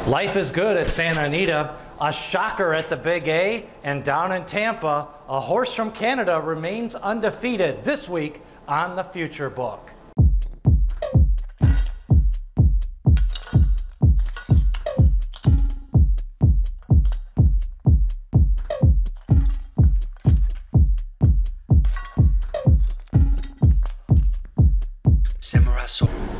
Life is good at Santa Anita, a shocker at the Big A, and down in Tampa, a horse from Canada remains undefeated this week on the Future Book.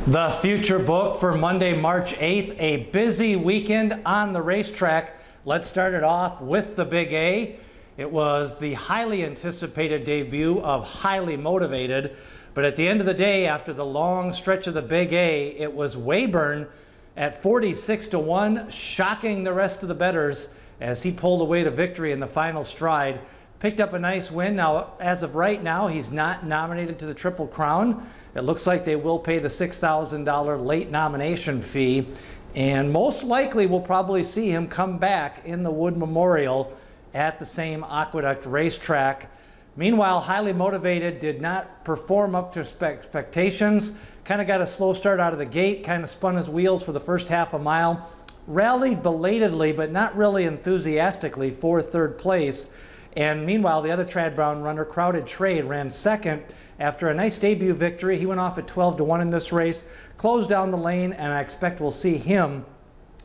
The Future Book for Monday, March 8th, a busy weekend on the racetrack. Let's start it off with the Big A. It was the highly anticipated debut of Highly Motivated, but at the end of the day, after the long stretch of the Big A, it was Weyburn at 46-1, shocking the rest of the bettors as he pulled away to victory in the final stride. Picked up a nice win. Now, as of right now, he's not nominated to the Triple Crown. It looks like they will pay the $6,000 late nomination fee, and most likely we'll probably see him come back in the Wood Memorial at the same Aqueduct racetrack. Meanwhile, Highly Motivated did not perform up to expectations. Kind of got a slow start out of the gate, kind of spun his wheels for the first half a mile, rallied belatedly but not really enthusiastically for third place. And meanwhile, the other Trad Brown runner, Crowded Trade, ran second. After a nice debut victory, he went off at 12-1 in this race, closed down the lane, and I expect we'll see him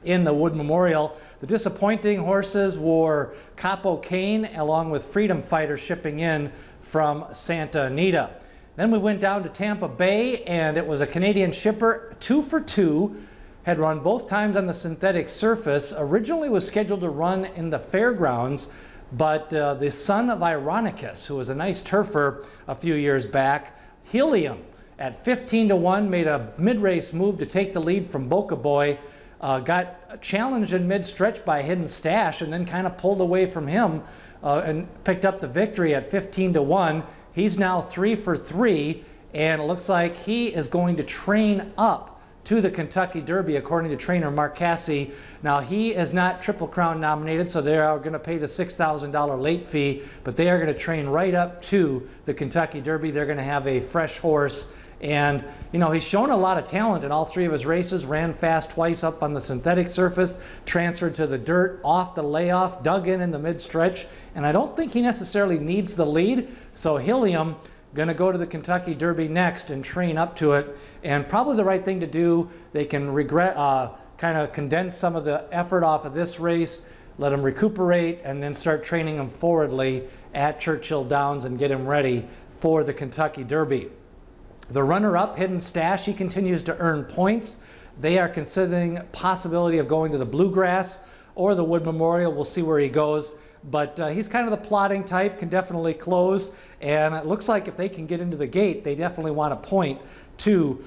in the Wood Memorial. The disappointing horses were Capo Cane along with Freedom Fighter shipping in from Santa Anita. Then we went down to Tampa Bay, and it was a Canadian shipper, 2 for 2, had run both times on the synthetic surface. Originally was scheduled to run in the fairgrounds, but the son of Ironicus, who was a nice turfer a few years back, Helium, at 15-1, made a mid-race move to take the lead from Boca Boy, got challenged in mid-stretch by Hidden Stash, and then kind of pulled away from him and picked up the victory at 15-1. He's now 3 for 3, and it looks like he is going to train up to the Kentucky Derby, according to trainer Mark Cassie. Now, he is not Triple Crown nominated, so they are going to pay the $6,000 late fee, but they are going to train right up to the Kentucky Derby. They're going to have a fresh horse, and, you know, he's shown a lot of talent in all three of his races, ran fast twice up on the synthetic surface, transferred to the dirt, off the layoff, dug in the mid-stretch, and I don't think he necessarily needs the lead, so Helium going to go to the Kentucky Derby next and train up to it, and probably the right thing to do. They can kind of condense some of the effort off of this race, let him recuperate, and then start training him forwardly at Churchill Downs and get him ready for the Kentucky Derby. The runner-up, Hidden Stash, he continues to earn points. They are considering possibility of going to the Bluegrass or the Wood Memorial. We'll see where he goes. But he's kind of the plodding type, can definitely close, and it looks like if they can get into the gate, they definitely want to point to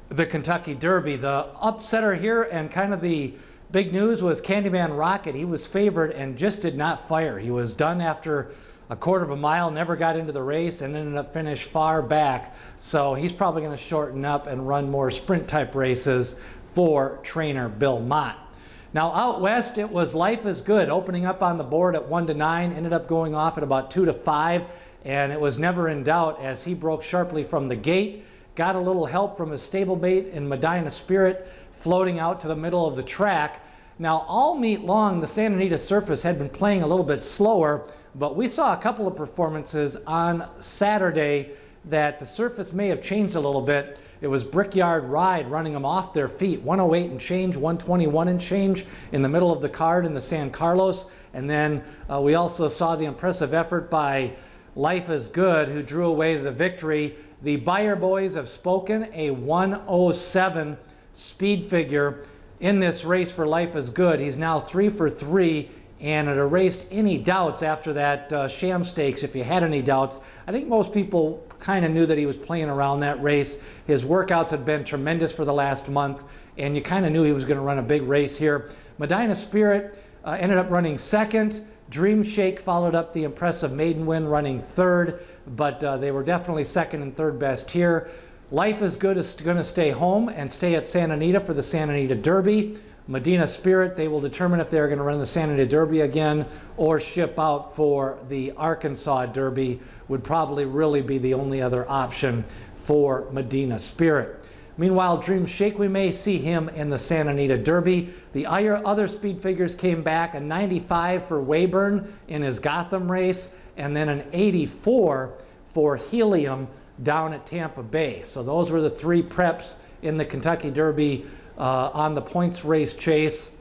the Kentucky Derby. The upsetter here and kind of the big news was Candyman Rocket. He was favored and just did not fire. He was done after a quarter of a mile, never got into the race, and ended up finished far back. So he's probably going to shorten up and run more sprint-type races for trainer Bill Mott. Now, out west, it was Life is Good, opening up on the board at 1-9, ended up going off at about 2-5, and it was never in doubt as he broke sharply from the gate, got a little help from his stablemate in Medina Spirit, floating out to the middle of the track. Now, all meet long, the Santa Anita surface had been playing a little bit slower, but we saw a couple of performances on Saturday that the surface may have changed a little bit. It was Brickyard Ride running them off their feet, 108 and change, 121 and change in the middle of the card in the San Carlos. And then we also saw the impressive effort by Life is Good, who drew away the victory. The Buyer Boys have spoken, a 107 speed figure in this race for Life is Good. He's now 3 for 3. And it erased any doubts after that sham stakes, if you had any doubts. I think most people kind of knew that he was playing around that race. His workouts had been tremendous for the last month, and you kind of knew he was going to run a big race here. Medina Spirit ended up running second. Dream Shake followed up the impressive maiden win, running third, but they were definitely second and third best here. Life is Good is going to stay home and stay at Santa Anita for the Santa Anita Derby. Medina Spirit, they will determine if they're going to run the Santa Anita Derby again or ship out for the Arkansas Derby, would probably really be the only other option for Medina Spirit. Meanwhile, Dream Shake, we may see him in the Santa Anita Derby. The other speed figures came back, a 95 for Weyburn in his Gotham race, and then an 84 for Helium down at Tampa Bay. So those were the three preps in the Kentucky Derby on the points race chase.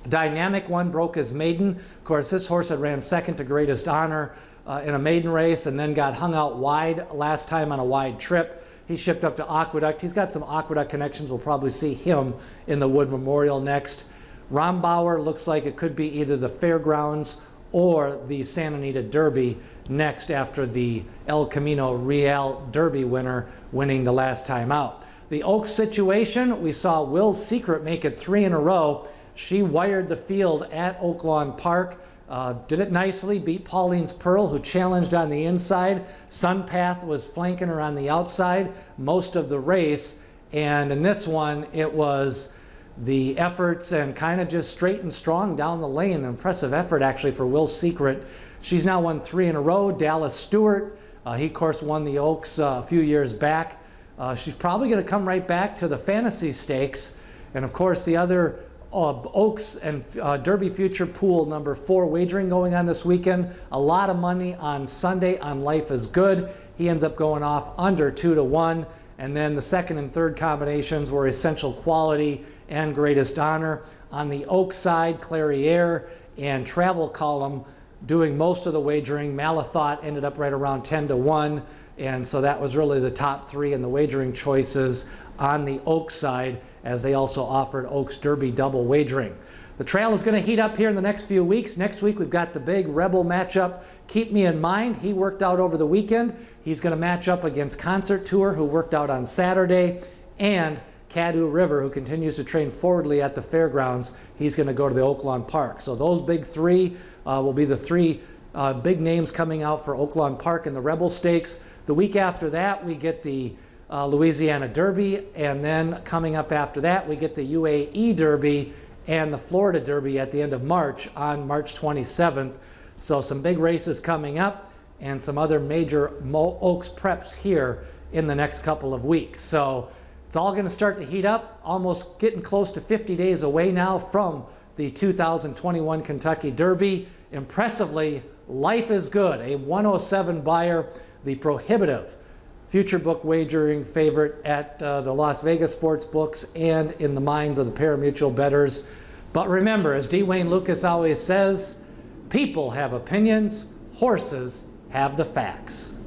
Dynamic One broke his maiden. Of course, this horse had ran second to Greatest Honor in a maiden race and then got hung out wide last time on a wide trip. He shipped up to Aqueduct. He's got some Aqueduct connections. We'll probably see him in the Wood Memorial next. Rombauer looks like it could be either the Fairgrounds or the Santa Anita Derby next after the El Camino Real Derby winner winning the last time out. The Oaks situation, we saw Will's Secret make it 3 in a row. She wired the field at Oaklawn Park. Did it nicely, beat Pauline's Pearl, who challenged on the inside. Sunpath was flanking her on the outside most of the race. And in this one, it was the efforts and kind of just straight and strong down the lane. An impressive effort, actually, for Will's Secret. She's now won 3 in a row. Dallas Stewart, he, of course, won the Oaks a few years back. She's probably going to come right back to the Fantasy Stakes. And, of course, the other Oaks and Derby Future Pool number 4 wagering going on this weekend. A lot of money on Sunday on Life is Good. He ends up going off under 2 to 1. And then the second and third combinations were Essential Quality and Greatest Honor. On the Oaks side, Clairiere and Travel Column doing most of the wagering. Malathought ended up right around 10 to 1. And so that was really the top 3 in the wagering choices on the Oaks side, as they also offered Oaks Derby double wagering. The trail is going to heat up here in the next few weeks. Next week, we've got the big Rebel matchup. Keep Me in Mind. He worked out over the weekend. He's going to match up against Concert Tour, who worked out on Saturday, and Caddo River, who continues to train forwardly at the fairgrounds. He's going to go to the Oaklawn Park. So those big 3 will be the 3 big names coming out for Oaklawn Park in the Rebel Stakes. The week after that, we get the Louisiana Derby, and then coming up after that, we get the UAE Derby and the Florida Derby at the end of March on March 27th. So some big races coming up and some other major Oaks preps here in the next couple of weeks. So it's all going to start to heat up, almost getting close to 50 days away now from the 2021 Kentucky Derby. Impressively, Life is Good, a 107 buyer, the prohibitive future book wagering favorite at the Las Vegas sports books and in the minds of the pari-mutuel bettors. But remember, as D. Wayne Lucas always says, people have opinions, horses have the facts.